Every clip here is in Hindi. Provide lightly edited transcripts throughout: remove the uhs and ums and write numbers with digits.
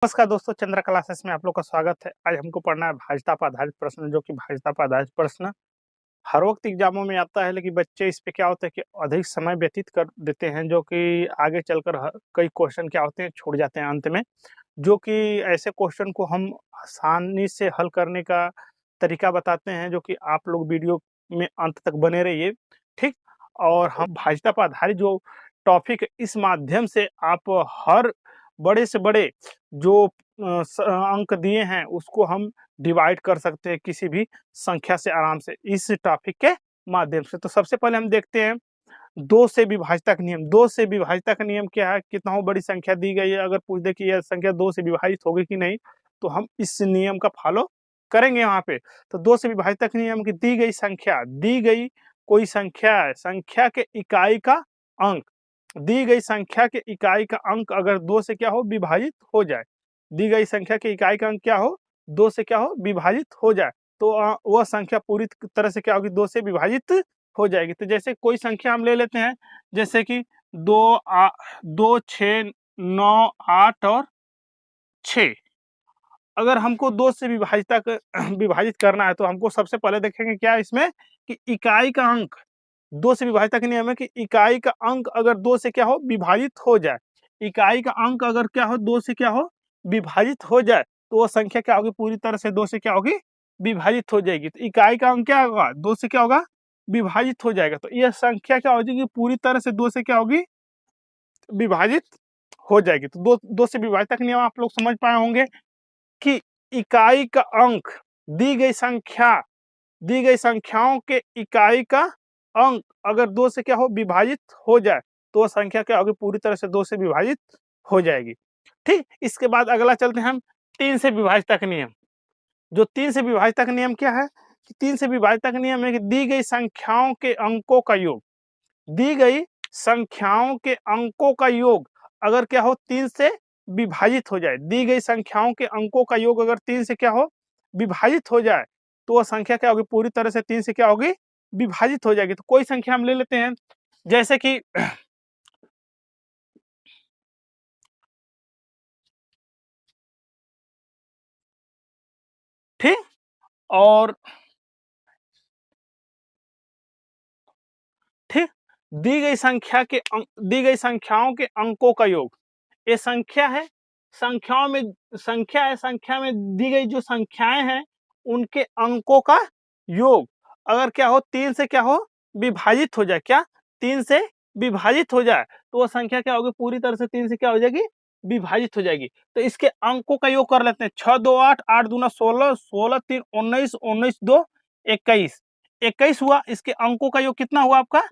नमस्कार दोस्तों, चंद्रा क्लासेस में आप लोग का स्वागत है। आज हमको पढ़ना है भाजपा पर आधारित प्रश्न, जो कि भाजपा पर आधारित प्रश्न हर वक्त एग्जामों में आता है, लेकिन बच्चे इस पे क्या होता है कि अधिक समय व्यतीत कर देते हैं, जो कि आगे चलकर कई क्वेश्चन क्या होते हैं छूट जाते हैं अंत में। जो कि ऐसे क्वेश्चन को हम आसानी से हल करने का तरीका बताते हैं, जो कि आप लोग वीडियो में अंत तक बने रहिए, ठीक। और हम भाजपा पर आधारित जो टॉपिक, इस माध्यम से आप हर बड़े से बड़े जो अंक दिए हैं उसको हम डिवाइड कर सकते हैं किसी भी संख्या से आराम से, इस टॉपिक के माध्यम से। तो सबसे पहले हम देखते हैं दो से विभाज्यता का नियम। दो से विभाज्यता का नियम क्या है? कितना बड़ी संख्या दी गई है, अगर पूछ दे कि यह संख्या दो से विभाजित होगी कि नहीं, तो हम इस नियम का फॉलो करेंगे यहाँ पे। तो दो से विभाज्यता का नियम की दी गई संख्या, दी गई कोई संख्या है, संख्या के इकाई का अंक, दी गई संख्या के इकाई का अंक अगर दो से क्या हो विभाजित हो जाए, दी गई संख्या के इकाई का अंक क्या हो, दो से क्या हो विभाजित हो जाए, तो वह संख्या पूरी तरह से क्या होगी, दो से विभाजित हो जाएगी। तो जैसे कोई संख्या हम ले लेते हैं, जैसे कि दो, 6, 9, 8 और 6। अगर हमको दो से विभाजित करना है, तो हमको सबसे पहले देखेंगे क्या इसमें कि इकाई का अंक, दो से विभाजित के नियम है कि इकाई का अंक अगर दो से क्या हो विभाजित हो जाए, इकाई का अंक अगर क्या हो दो से क्या हो विभाजित हो जाए, तो वो संख्या क्या होगी, पूरी तरह से दो से क्या होगी विभाजित हो जाएगी। तो इकाई का अंक क्या होगा, दो से क्या होगा विभाजित हो जाएगा। तो यह संख्या क्या हो जाएगी, पूरी तरह से दो से क्या होगी विभाजित हो जाएगी। तो दो से विभाजित का नियम आप लोग समझ पाए होंगे कि इकाई का अंक, दी गई संख्या, दी गई संख्याओं के इकाई का अंक अगर दो से क्या हो विभाजित हो जाए, तो संख्या क्या होगी पूरी तरह से दो से विभाजित हो जाएगी, ठीक। इसके बाद अगला चलते हैं हम तीन से विभाजित का नियम। जो तीन से विभाजित का नियम क्या है कि तीन से विभाजित का नियम है कि दी गई संख्याओं के अंकों का योग, दी गई संख्याओं के अंकों का योग अगर क्या हो तीन से विभाजित हो जाए, दी गई संख्याओं के अंकों का योग अगर तीन से क्या हो विभाजित हो जाए, तो वह संख्या क्या होगी पूरी तरह से तीन से क्या होगी विभाजित हो जाएगी। तो कोई संख्या हम ले लेते हैं, जैसे कि ठीक, और ठीक, दी गई संख्या के दी गई संख्याओं के अंकों का योग, ये संख्या है, संख्याओं में संख्या है, संख्या में दी गई जो संख्याएं हैं उनके अंकों का योग अगर क्या हो तीन से क्या हो विभाजित हो जाए, क्या तीन से विभाजित हो जाए, तो वो संख्या क्या होगी पूरी तरह से तीन से क्या हो जाएगी विभाजित हो जाएगी। तो इसके अंकों का योग कर लेते हैं, 6 2 8, 8 दूना 16, 16 3 19, 19 2 21, 21 हुआ। इसके अंकों का योग कितना हुआ आपका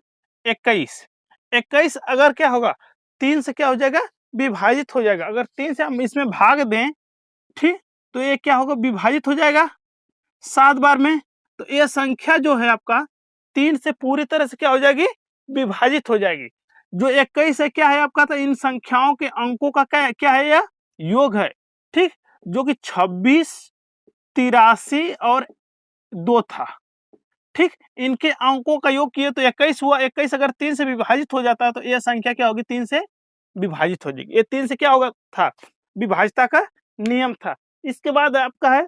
21, 21 अगर क्या होगा तीन से क्या हो जाएगा विभाजित हो जाएगा। अगर तीन से हम इसमें भाग दें, ठीक, तो ये क्या होगा विभाजित हो जाएगा 7 बार में। तो ये संख्या जो है आपका तीन से पूरी तरह से क्या हो जाएगी विभाजित हो जाएगी। जो 21 है क्या है आपका, तो इन संख्याओं के अंकों का क्या है, यह योग है, ठीक, जो कि 26, 83 और 2 था, ठीक। इनके अंकों का योग किए तो 21 हुआ। 21 अगर तीन से विभाजित हो जाता है, तो यह संख्या क्या होगी तीन से विभाजित हो जाएगी। ये तीन से क्या होगा था विभाजिता का नियम था। इसके बाद आपका है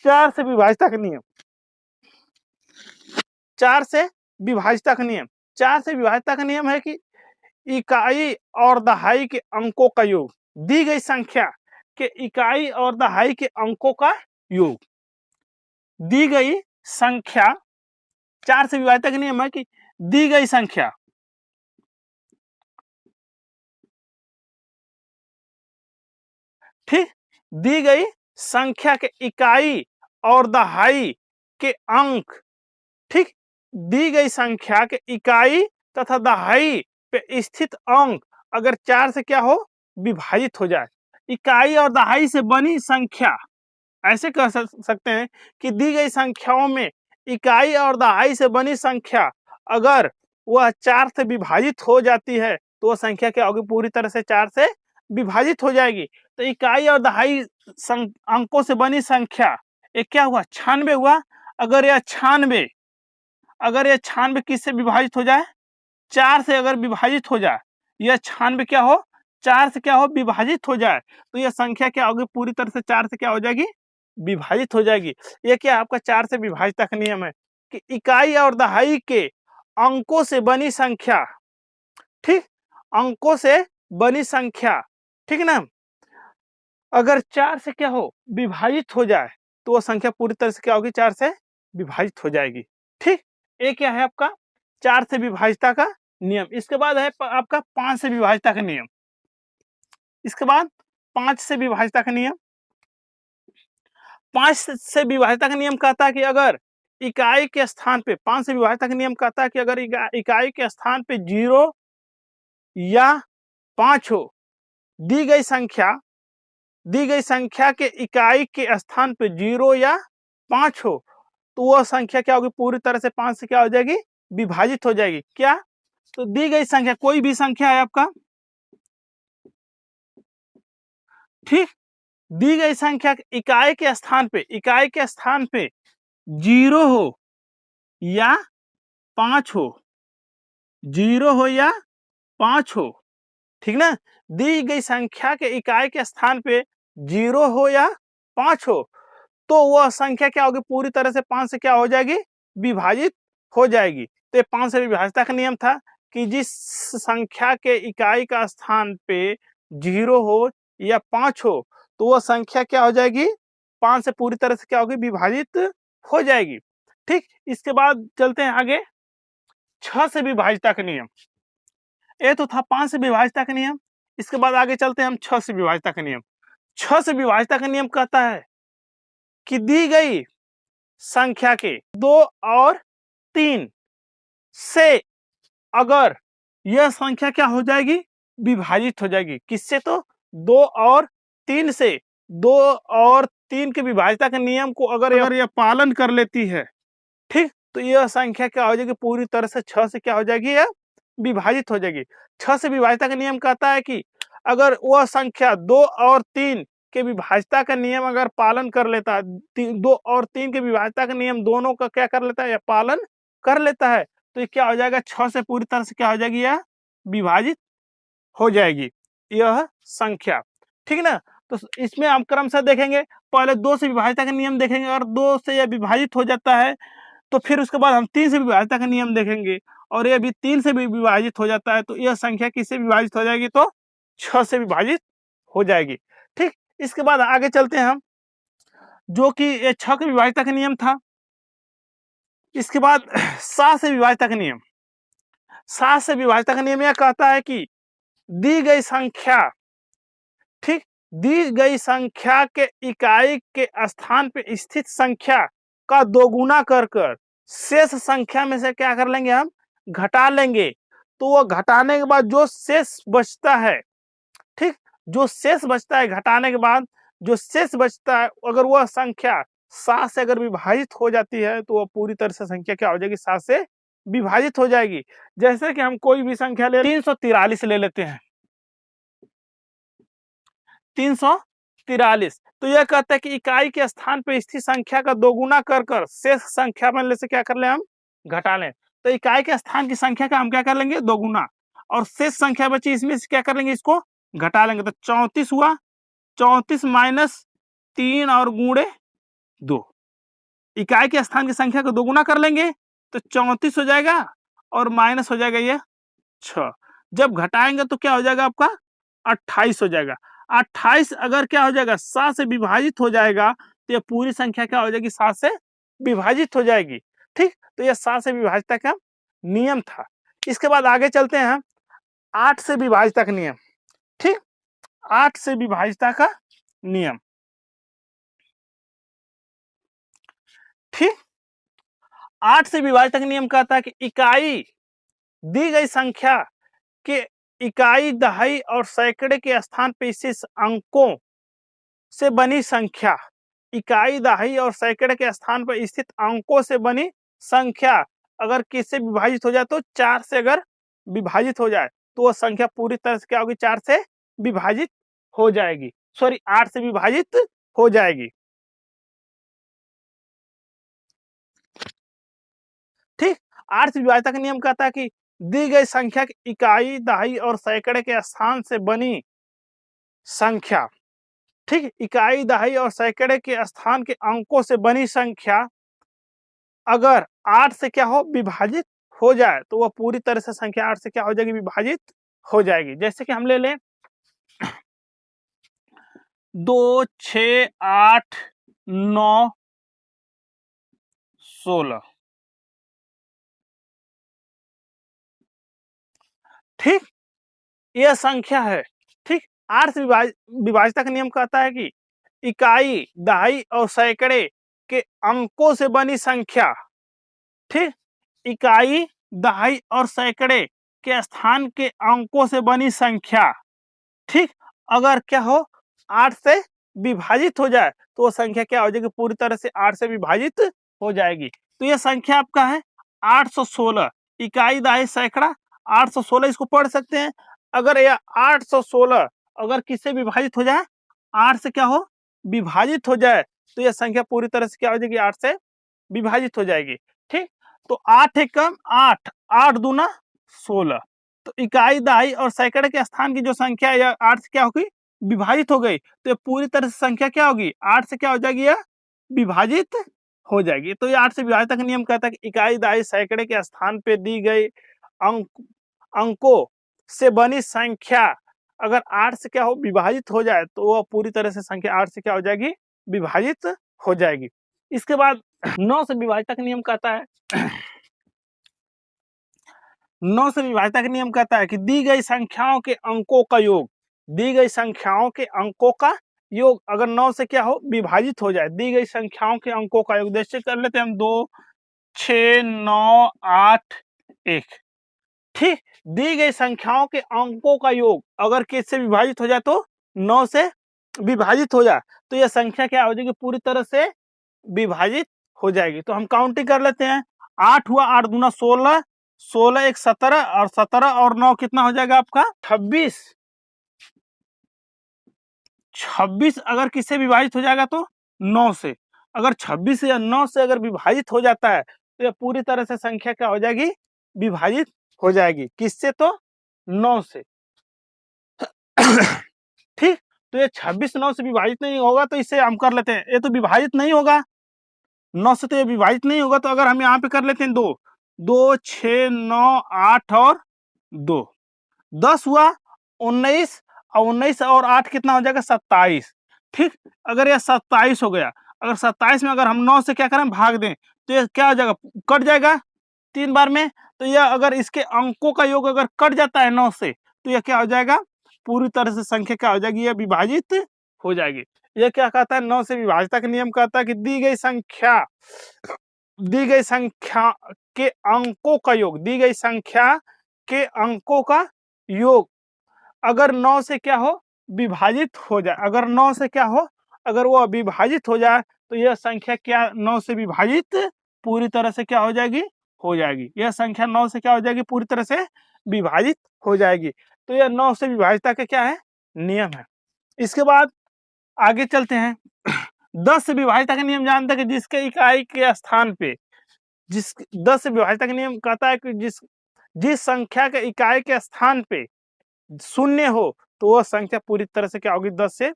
चार से विभाजिता का नियम। चार से विभाजिता का नियम, चार से विभाजिता का नियम है कि इकाई और दहाई के अंकों का योग, दी गई संख्या के इकाई और दहाई के अंकों का योग, दी गई संख्या, चार से विभाजिता का नियम है कि दी गई संख्या, ठीक, दी गई संख्या के इकाई और दहाई के अंक, ठीक, दी गई संख्या के इकाई तथा दहाई पे स्थित अंक अगर चार से क्या हो विभाजित हो जाए, इकाई और दहाई से बनी संख्या, ऐसे कह सकते हैं कि दी गई संख्याओं में इकाई और दहाई से बनी संख्या अगर वह चार से विभाजित हो जाती है, तो वह संख्या क्या होगी पूरी तरह से चार से विभाजित हो जाएगी। तो इकाई और दहाई अंकों से बनी संख्या, ये क्या हुआ 96 हुआ। अगर यह 96, अगर यह 96 किससे विभाजित हो जाए, चार से अगर विभाजित हो जाए, यह 96 क्या हो 4 से क्या हो, विभाजित हो जाए, तो यह संख्या क्या होगी, पूरी तरह से 4 से क्या हो जाएगी, विभाजित हो जाएगी। ये क्या आपका 4 से विभाजित का नियम है कि इकाई और दहाई के अंकों से बनी संख्या, ठीक, अंकों से बनी संख्या, ठीक ना, अगर 4 से क्या हो, विभाजित हो जाए, तो वो संख्या पूरी तरह से क्या होगी, 4 से विभाजित हो जाएगी। ठीक, ये क्या है आपका 4 से विभाजिता का नियम। इसके बाद है आपका 5 से विभाजिता का नियम। इसके बाद 5 से विभाजिता का नियम। 5 से विभाजिता का नियम कहता है कि अगर इकाई के स्थान पे, 5 से विभाजिता का नियम कहता है कि अगर इकाई के स्थान पे 0 या 5 हो, दी गई संख्या के इकाई के स्थान पे 0 या 5 हो, तो वह संख्या क्या होगी, पूरी तरह से 5 से क्या हो जाएगी, विभाजित हो जाएगी। क्या, तो दी गई संख्या, कोई भी संख्या है आपका, ठीक, दी गई संख्या इकाई के स्थान पे 0 हो या 5 हो, 0 हो या 5 हो, ठीक ना, दी गई संख्या के इकाई के स्थान पे 0 हो या 5 हो, तो वह संख्या क्या होगी, पूरी तरह से 5 से क्या हो जाएगी, विभाजित हो जाएगी। तो ये 5 से विभाजिता का नियम था कि जिस संख्या के इकाई का स्थान पे 0 हो या 5 हो, तो वह संख्या क्या हो जाएगी, 5 से पूरी तरह से क्या होगी, विभाजित हो जाएगी। ठीक, इसके बाद चलते हैं आगे 6 से विभाजिता का नियम। ये तो था 5 से विभाजिता का नियम। इसके बाद आगे चलते हैं हम 6 से विभाजिता का नियम। 6 से विभाजिता का नियम कहता है कि दी गई संख्या के 2 और 3 से अगर यह संख्या क्या हो जाएगी, विभाजित हो जाएगी। किससे, तो 2 और 3 से। 2 और 3 के विभाजिता के नियम को अगर यह पालन कर लेती है, ठीक, तो यह संख्या क्या हो जाएगी, पूरी तरह से 6 से क्या हो जाएगी, यह विभाजित हो जाएगी। 6 से विभाजिता का नियम कहता है कि अगर वह संख्या 2 और 3 के विभाजिता का नियम अगर पालन कर लेता है, 2 और 3 के विभाजिता का नियम दोनों का क्या कर लेता है, या पालन कर लेता है, तो ये क्या हो जाएगा, 6 से पूरी तरह से क्या हो जाएगी, यह विभाजित हो जाएगी यह संख्या। ठीक ना, तो इसमें हम क्रमशः देखेंगे, पहले 2 से विभाजिता का नियम देखेंगे, अगर 2 से यह विभाजित हो जाता है तो फिर उसके बाद हम 3 से विभाजिता का नियम देखेंगे, और ये भी 3 से भी विभाजित हो जाता है, तो यह संख्या किससे विभाजित हो जाएगी, तो 6 से विभाजित हो जाएगी। ठीक, इसके बाद आगे चलते हैं हम, जो कि ये 6 के विभाजिता का नियम था। इसके बाद 7 से विभाजिता का नियम। 7 से विभाजिता का नियम यह कहता है कि दी गई संख्या, ठीक, दी गई संख्या के इकाई के स्थान पे स्थित संख्या का दोगुना कर शेष संख्या में से क्या कर लेंगे, हम घटा लेंगे, तो वो घटाने के बाद जो शेष बचता है, ठीक, जो शेष बचता है घटाने के बाद जो शेष बचता है, अगर वह संख्या 7 से अगर विभाजित हो जाती है, तो वह पूरी तरह से संख्या क्या हो जाएगी, 7 से विभाजित हो जाएगी। जैसे कि हम कोई भी संख्या ले, 343 ले लेते हैं, 343, तो यह कहता है कि इकाई के स्थान पर स्थित संख्या का दोगुना कर शेष संख्या में से क्या कर ले, हम घटा लें। तो इकाई के स्थान की संख्या का हम क्या कर लेंगे, दोगुना, और शेष संख्या बची इसमें से क्या कर लेंगे, इसको घटा लेंगे। तो 34 हुआ, 34 माइनस 3 और गुणे 2, इकाई के स्थान की संख्या को दोगुना कर लेंगे तो 34 हो जाएगा, और माइनस हो जाएगा ये 6। जब घटाएंगे तो क्या हो जाएगा आपका 28 हो जाएगा। 28 अगर क्या हो जाएगा, 7 से विभाजित हो जाएगा, तो ये पूरी संख्या क्या हो जाएगी, 7 से विभाजित हो जाएगी। ठीक, तो यह 7 से विभाजिता का नियम था। इसके बाद आगे चलते हैं 8 से विभाजिता का नियम। ठीक, 8 से विभाजिता का नियम। ठीक, 8 से विभाजिता का नियम कहता है कि इकाई, दी गई संख्या के इकाई, दहाई और सैकड़े के स्थान पे स्थित अंकों से बनी संख्या, इकाई, दहाई और सैकड़े के स्थान पर स्थित अंकों से बनी संख्या अगर किससे विभाजित हो जाए, तो 4 से अगर विभाजित हो जाए, तो वह संख्या पूरी तरह से क्या होगी, 4 से विभाजित हो जाएगी, सॉरी 8 से विभाजित हो जाएगी। ठीक, 8 से विभाजिता का नियम कहता है कि दी गई संख्या की इकाई, दहाई और सैकड़े के स्थान से बनी संख्या, ठीक, इकाई, दहाई और सैकड़े के स्थान के अंकों से बनी संख्या अगर 8 से क्या हो विभाजित हो जाए तो वह पूरी तरह से संख्या 8 से क्या हो जाएगी, विभाजित हो जाएगी। जैसे कि हम ले लें 2, 6, 8, 9, 16, ठीक, यह संख्या है, ठीक। 8 से विभाजिता का नियम कहता है कि इकाई, दहाई और सैकड़े के अंकों से बनी संख्या, ठीक, इकाई, दहाई और सैकड़े के स्थान के अंकों से बनी संख्या, ठीक, अगर क्या हो 8 से विभाजित हो जाए तो वो संख्या क्या हो जाएगी, पूरी तरह से 8 से विभाजित हो जाएगी। तो ये संख्या आपका है 816, इकाई, दहाई, सैकड़ा 816, इसको पढ़ सकते हैं। अगर यह 816 अगर किससे विभाजित हो जाए, 8 से क्या हो विभाजित हो जाए तो यह संख्या पूरी तरह से क्या हो जाएगी, 8 से विभाजित हो जाएगी, ठीक। तो 8 एक कम 8, 8 दूना 16, तो इकाई, दहाई और सैकड़े के स्थान की जो संख्या है 8 से क्या होगी, विभाजित हो गई, तो ये पूरी तरह से संख्या क्या होगी, 8 से क्या हो जाएगी, यह विभाजित हो जाएगी। तो ये 8 से विभाजित का नियम कहता है कि इकाई, दहाई, सैकड़े के स्थान पे दी गई अंकों से बनी संख्या अगर 8 से क्या हो विभाजित हो जाए तो वह पूरी तरह से संख्या 8 से क्या हो जाएगी, विभाजित हो जाएगी। इसके बाद 9 से विभाजित का नियम कहता है 9 से विभाजिता का नियम कहता है कि दी गई संख्याओं के अंकों का योग, दी गई संख्याओं के अंकों का योग अगर 9 से क्या हो विभाजित हो जाए, दी गई संख्याओं के अंकों का योग, जैसे कर लेते हैं हम 2, 6, 9, 8, 1, ठीक, दी गई संख्याओं के अंकों का योग अगर किससे विभाजित हो जाए तो 9 से विभाजित हो जाए तो यह संख्या क्या हो जाएगी, पूरी तरह से विभाजित हो जाएगी। तो हम काउंटिंग कर लेते हैं, 8 हुआ, 8 दूना 16, 16 एक 17 और 17 और 9 कितना हो जाएगा आपका 26, 26 अगर किससे विभाजित हो जाएगा तो 9 से, अगर 26 या 9 से अगर विभाजित हो जाता है तो ये पूरी तरह से संख्या क्या हो जाएगी, विभाजित हो जाएगी, किससे तो 9 से, ठीक। तो ये 26 9 से विभाजित नहीं होगा तो इससे हम कर लेते हैं, ये तो विभाजित नहीं होगा 9 से, तो ये विभाजित नहीं होगा, तो अगर हम यहाँ पे कर लेते हैं 2, 2, 6, 9, 8 और 2, 10 हुआ, 19 और 19 और 8 कितना हो जाएगा 27, ठीक। अगर यह 27 हो गया, अगर 27 में अगर हम 9 से क्या करें भाग दें तो ये क्या हो जाएगा, कट जाएगा 3 बार में, तो यह अगर इसके अंकों का योग अगर कट जाता है 9 से तो यह क्या हो जाएगा, पूरी तरह से संख्या क्या हो जाएगी, यह विभाजित हो जाएगी। यह क्या कहता है, 9 से विभाजिता का नियम कहता है कि दी गई संख्या के अंकों का योग, दी गई संख्या के अंकों का योग अगर 9 से क्या हो विभाजित हो जाए, अगर 9 से क्या हो अगर वो विभाजित हो जाए तो यह संख्या क्या 9 से विभाजित पूरी तरह से क्या हो जाएगी, हो जाएगी, यह संख्या 9 से क्या हो जाएगी, पूरी तरह से विभाजित हो जाएगी। तो यह 9 से विभाजिता का क्या है, नियम है। इसके बाद आगे चलते हैं 10 से विभाजिता का नियम जानते हैं कि जिसके इकाई के स्थान पे, जिस 10 से विभाजिता का नियम कहता है कि जिस संख्या के इकाई के स्थान पे शून्य हो तो वह संख्या पूरी तरह से क्या होगी, 10 से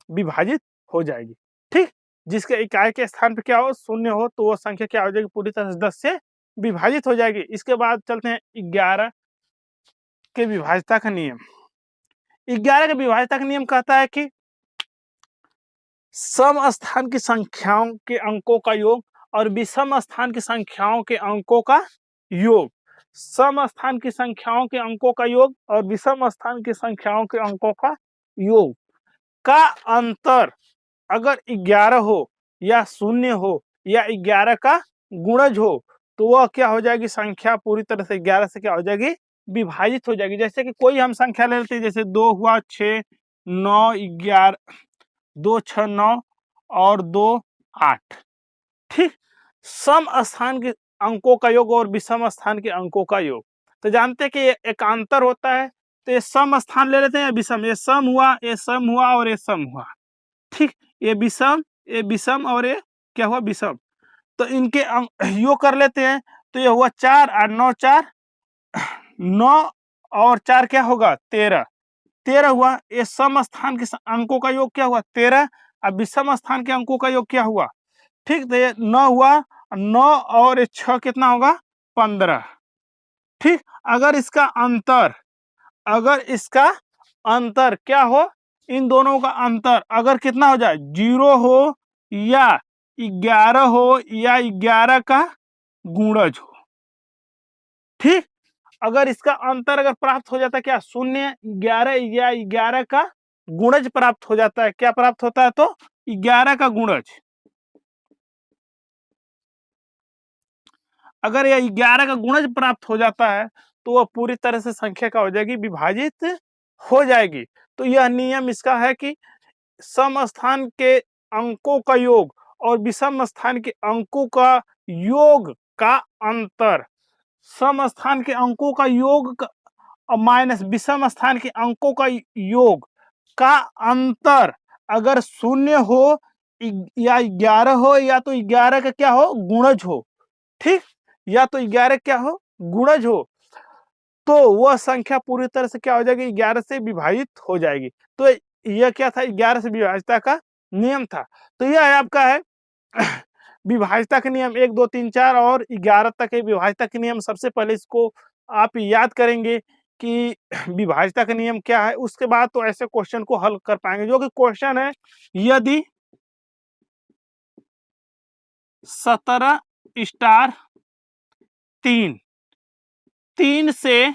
विभाजित हो जाएगी, ठीक। जिसके इकाई के स्थान पे क्या हो शून्य हो तो वह संख्या क्या हो जाएगी, पूरी तरह से 10 से विभाजित हो जाएगी। इसके बाद चलते हैं 11 के विभाजिता का नियम। 11 के विभाजिता का नियम कहता है कि सम स्थान की संख्याओं के अंकों का योग और विषम स्थान की संख्याओं के अंकों का योग, सम स्थान की संख्याओं के अंकों का योग और विषम स्थान की संख्याओं के अंकों का योग का अंतर अगर 11 हो या शून्य हो या 11 का गुणज हो तो वह क्या हो जाएगी, संख्या पूरी तरह से 11 से क्या हो जाएगी, विभाजित हो जाएगी। जैसे कि कोई हम संख्या ले लेते हैं, जैसे 2 हुआ, 6, 9, 11, 2, 6, 9 और 2, 8, ठीक। सम स्थान के अंकों का योग और विषम स्थान के अंकों का योग, तो जानते हैं कि ये एकांतर होता है, तो ये सम स्थान ले लेते हैं, विषम, ये सम हुआ, ये सम हुआ और ये सम हुआ, ठीक। ये विषम और ये क्या हुआ, विषम, तो इनके योग कर लेते हैं, तो ये हुआ 4 और 9, 4 9 और 4 क्या होगा 13, 13 हुआ। ये सम स्थान के अंकों का योग क्या हुआ 13। अब विषम स्थान के अंकों का योग क्या हुआ, ठीक, तो ये 9 हुआ, 9 और 6 कितना होगा 15, ठीक। अगर इसका अंतर क्या हो, इन दोनों का अंतर अगर कितना हो जाए 0 हो या 11 हो या 11 का गुणज हो, ठीक। अगर इसका अंतर अगर प्राप्त हो जाता है क्या 0, 11 या 11 का गुणज प्राप्त हो जाता है, क्या प्राप्त होता है तो 11 का गुणज। अगर यह 11 का गुणज प्राप्त हो जाता है तो वह पूरी तरह से संख्या का हो जाएगी, विभाजित हो जाएगी। तो यह नियम इसका है कि सम स्थान के अंकों का योग और विषम स्थान के अंकों का योग का अंतर, सम स्थान के अंकों का योग माइनस विषम स्थान के अंकों का योग का अंतर अगर 0 हो या 11 हो या तो 11 का क्या हो गुणज हो, ठीक, या तो 11 क्या हो गुणज हो, तो वह संख्या पूरी तरह से क्या हो जाएगी 11 से विभाजित हो जाएगी। तो यह क्या था 11 से विभाजिता का नियम था। तो यह है आपका है विभाजिता के नियम 1 2 3 4 और 11 तक है विभाजिता के नियम। सबसे पहले इसको आप याद करेंगे कि विभाजिता का नियम क्या है, उसके बाद तो ऐसे क्वेश्चन को हल कर पाएंगे। जो कि क्वेश्चन है, यदि 17 स्टार 3 से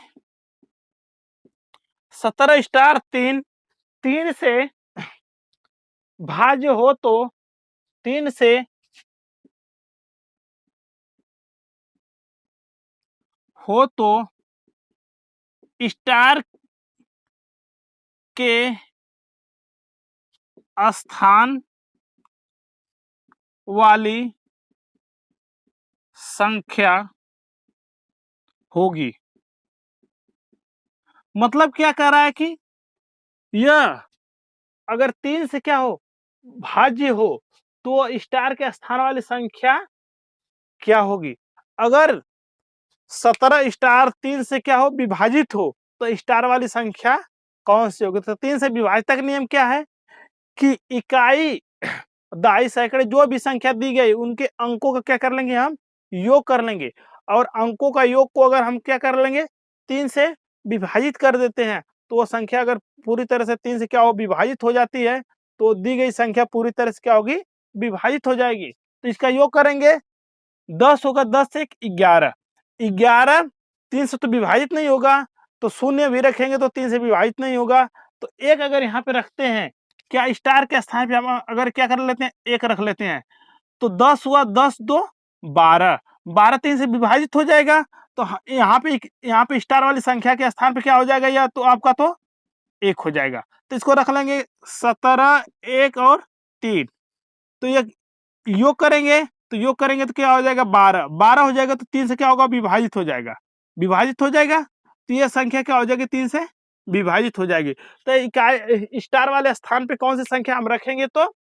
17 स्टार 3 से भाज्य हो तो 3 से हो तो स्टार के स्थान वाली संख्या होगी। मतलब क्या कह रहा है कि यह अगर 3 से क्या हो भाज्य हो तो स्टार के स्थान वाली संख्या क्या होगी। अगर 17 स्टार 3 से क्या हो विभाजित हो तो स्टार वाली संख्या कौन सी होगी। तो 3 से विभाजित का नियम क्या है कि इकाई, दहाई, सैकड़े जो भी संख्या दी गई उनके अंकों का क्या कर लेंगे हम योग कर लेंगे, और अंकों का योग को अगर हम क्या कर लेंगे 3 से विभाजित कर देते हैं तो वो संख्या अगर पूरी तरह से 3 से क्या हो विभाजित हो जाती है तो दी गई संख्या पूरी तरह से क्या होगी विभाजित हो जाएगी। तो इसका योग करेंगे 10 होगा, 10 से 11, 11 3 से तो विभाजित नहीं होगा, तो शून्य भी रखेंगे तो 3 से विभाजित नहीं होगा। तो एक अगर यहाँ पे रखते हैं, क्या स्टार के स्थान पे हम अगर क्या कर लेते हैं एक रख लेते हैं, तो 10 हुआ, 10 2 12, 12 3 से विभाजित हो जाएगा। तो यहाँ पे स्टार वाली संख्या के स्थान पे क्या हो जाएगा, या तो आपका तो 1 हो जाएगा। तो इसको रख लेंगे 17 1 और 3, तो ये योग करेंगे तो क्या हो जाएगा 12, 12 हो जाएगा तो 3 से क्या होगा विभाजित हो जाएगा, विभाजित हो जाएगा। तो ये संख्या क्या हो जाएगी 3 से विभाजित हो जाएगी। तो इकाई स्टार वाले स्थान पे कौन सी संख्या हम रखेंगे तो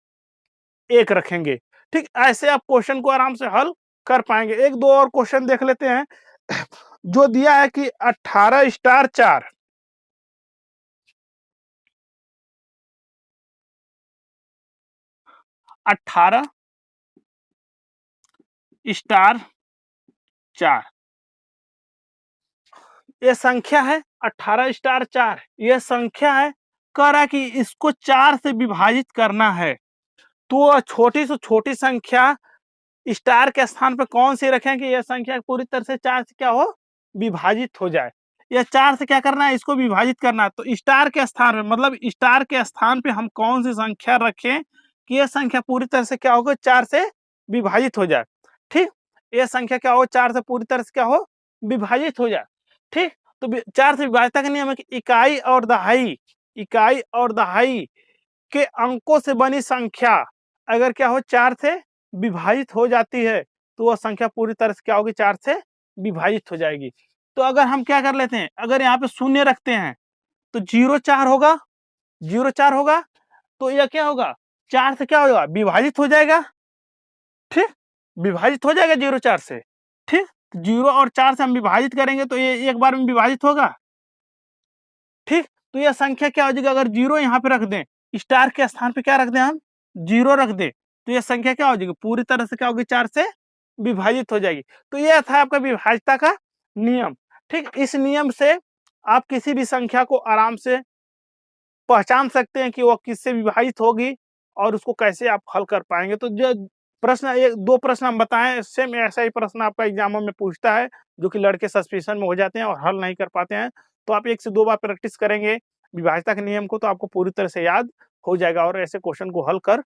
1 रखेंगे, ठीक। ऐसे आप क्वेश्चन को आराम से हल कर पाएंगे। एक दो और क्वेश्चन देख लेते हैं जो दिया है कि 18 स्टार 4, 18 स्टार 4 ये संख्या है, 18 स्टार 4 ये संख्या है। कह रहा है कि इसको 4 से विभाजित करना है, तो छोटी से छोटी संख्या स्टार के स्थान पर कौन सी रखें कि यह संख्या पूरी तरह से 4 से क्या हो विभाजित हो जाए। यह 4 से क्या करना है इसको विभाजित करना है। तो स्टार के स्थान पे मतलब स्टार के स्थान पे हम कौन सी संख्या रखें कि यह संख्या पूरी तरह से क्या होगा 4 से विभाजित हो जाए, ठीक। यह संख्या क्या हो 4 से पूरी तरह से क्या हो विभाजित हो जाए, ठीक। तो 4 से विभाजित का नियम है कि इकाई और दहाई के अंकों से बनी संख्या अगर क्या हो 4 से विभाजित हो जाती है तो वह संख्या पूरी तरह से क्या होगी 4 से विभाजित हो जाएगी। तो अगर हम क्या कर लेते हैं, अगर यहाँ पे शून्य रखते हैं तो 0 4 होगा, 0 4 होगा, तो यह क्या होगा 4 से क्या होगा विभाजित हो जाएगा, ठीक, विभाजित हो जाएगा 0 4 से, ठीक। 0 और 4 से हम विभाजित करेंगे तो ये एक बार में विभाजित होगा, ठीक। तो यह संख्या क्या हो जाएगी, अगर 0 यहाँ पे रख दें, स्टार के स्थान पे क्या रख दें हम, 0 रख दें, तो यह संख्या क्या हो जाएगी, पूरी तरह से क्या होगी, 4 से विभाजित हो जाएगी। तो यह था आपका विभाज्यता का नियम, ठीक। इस नियम से आप किसी भी संख्या को आराम से पहचान सकते हैं कि वो किससे विभाजित होगी और उसको कैसे आप हल कर पाएंगे। तो जो प्रश्न, एक दो प्रश्न हम बताएं, सेम ऐसा ही प्रश्न आपका एग्जामों में पूछता है, जो कि लड़के सस्पेंशन में हो जाते हैं और हल नहीं कर पाते हैं। तो आप 1 से 2 बार प्रैक्टिस करेंगे विभाज्यता के नियम को, तो आपको पूरी तरह से याद हो जाएगा और ऐसे क्वेश्चन को हल कर